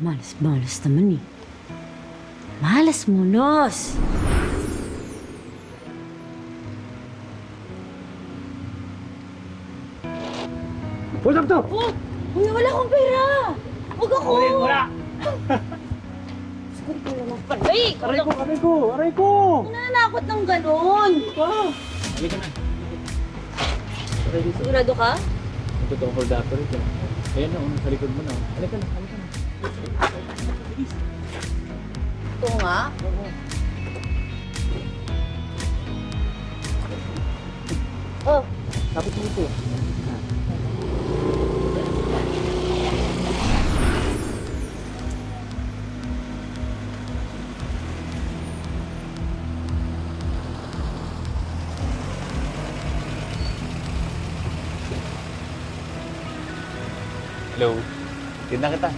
Malas-malas naman eh. Malas-malas! What's up to? Oh! Uy, wala akong pera! Huwag ako! Wala! Siguro ko naman pala. Ay! Aray ko! Nananakot ng ganon! Halika na. Sigurado ka? Ito to, hold up rin. Ayan na, sa likod mo na. Halika na. Ito nga. Oh, Tapos mo ito. Hello. Tignan kita.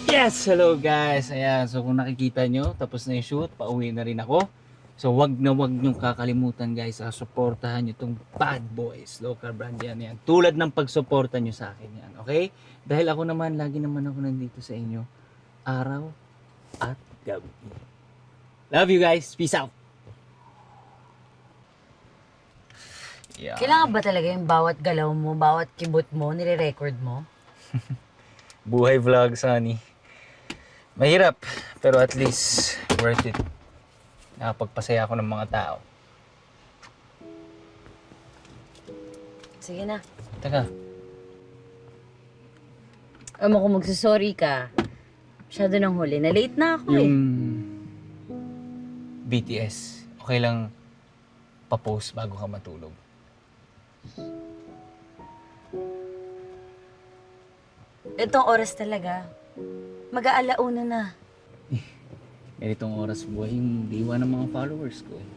Yes! Hello guys! Ayan, so kung nakikita nyo, tapos na yung shoot, pauwi na rin ako. So wag nyo kakalimutan guys, suportahan nyo itong Bad Boys local brand yan. Tulad ng pagsuporta nyo sa akin yan, okay? Dahil ako naman, lagi naman ako nandito sa inyo, araw at gabi. Love you guys. Peace out. Yeah. kailangan ba talaga yung bawat galaw mo, bawat kibot mo, nire-record mo? Buhay vlog, Sunny. Mahirap, pero at least worth it. Nakapagpasaya ako ng mga tao. Sige na. Teka, Alam mo kung magsasorry ka, masyado nang huli. Na-late na ako yung eh. BTS, okay lang pa-post bago ka matulog. Itong oras talaga. Mag-aalauna na. Ganitong oras buhay yung diwa ng mga followers ko eh.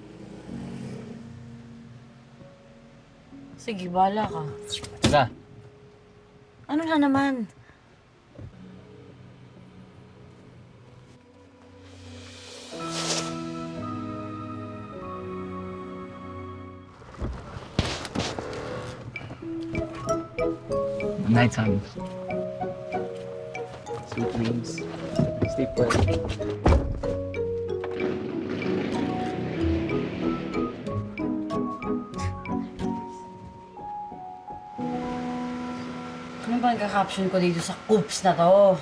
Sige, bahala ka. Teka, Ano na naman? night sun. Sweet dreams. Stay put. Ano ba nagka-caption ko dito sa oops na to?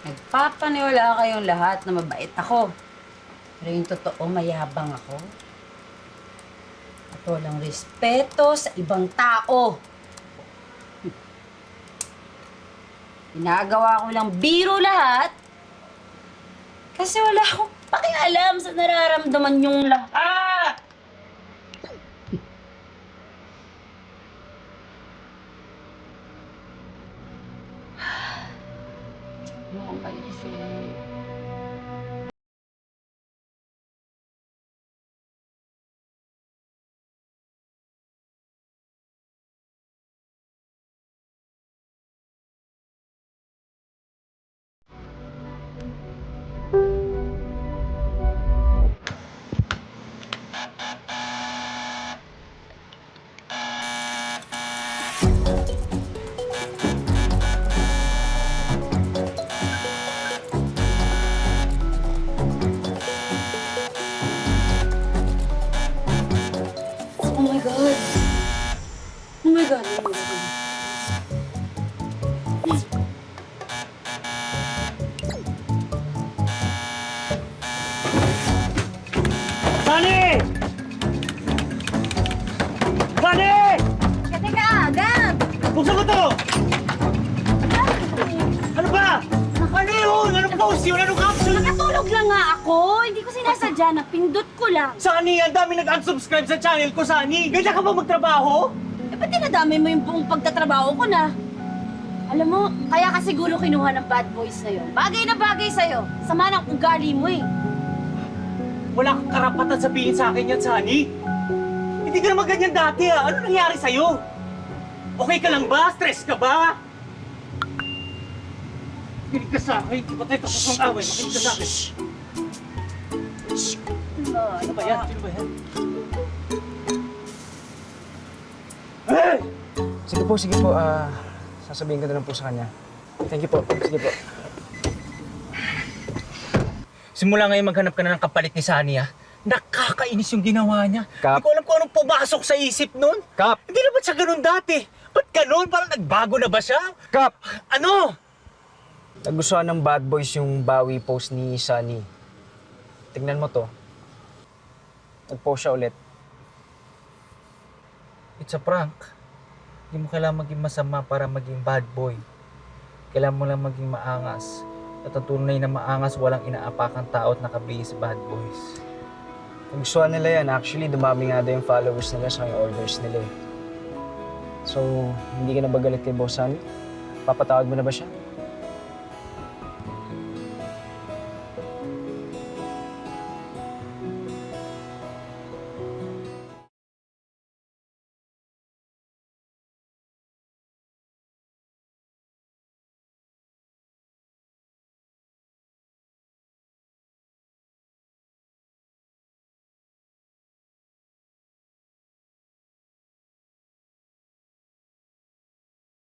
Nagpapaniwala kayong lahat na mabait ako. Pero yung totoo, mayabang ako. At walang respeto sa ibang tao. Ginagawa ko lang biro lahat. Kasi wala akong pakialam sa nararamdaman yung lahat. Mukhang kaisip. Oh my God! Oh my God! Oh my God! Sunny! Sunny! Teka, agad! Buksan ko to! Ano ba? Ano yun? Anong post yun? Anong caption? Nakatulog lang nga ako. Hindi ko sinasadya. Napindot ko lang. Sunny, ang dami nag-unsubscribe sa channel ko, Sunny. Ganyan ka ba magtrabaho? Eh, ba't dinadami mo yung buong pagtatrabaho ko na? Alam mo, kaya ka siguro kinuha ng bad boys na yun. Bagay na bagay sa'yo. Sama ng ugali mo eh. Wala kang karapatan sabihin sa akin yan, Sunny. Hindi ka naman ganyan dati, ah. Ano nangyari sa'yo? Okay ka lang ba? Stress ka ba? Makinig ka sa akin. Di ba tayo tapos ng away? Makinig ka sa akin. Sino ba yan? Sige po, sasabihin ko na lang po sa kanya. Thank you po, sige po. Simula ngayon maghanap ka na ng kapalit ni Sunny, ha? Nakakainis yung ginawa niya. Kap. Hindi ko alam kung anong pumasok sa isip nun. Kap! Hindi naman siya ganun dati. Ba't ganun? Parang nagbago na ba siya? Kap! Ano? Nagustuhan ng bad boys yung bawi post ni Sunny. Tignan mo to. Nag-post siya ulit. It's a prank. Hindi mo kailangan maging masama para maging bad boy. Kailangan mo lang maging maangas. At ang tunay na maangas, walang inaapakang tao at nakabihis sa bad boys. Nagustuhan nila yan. Actually, dumami nga daw yung followers nila sa yung orders nila eh. So, hindi ka na ba galit kay Boss Sunny? Papatawad mo na ba siya?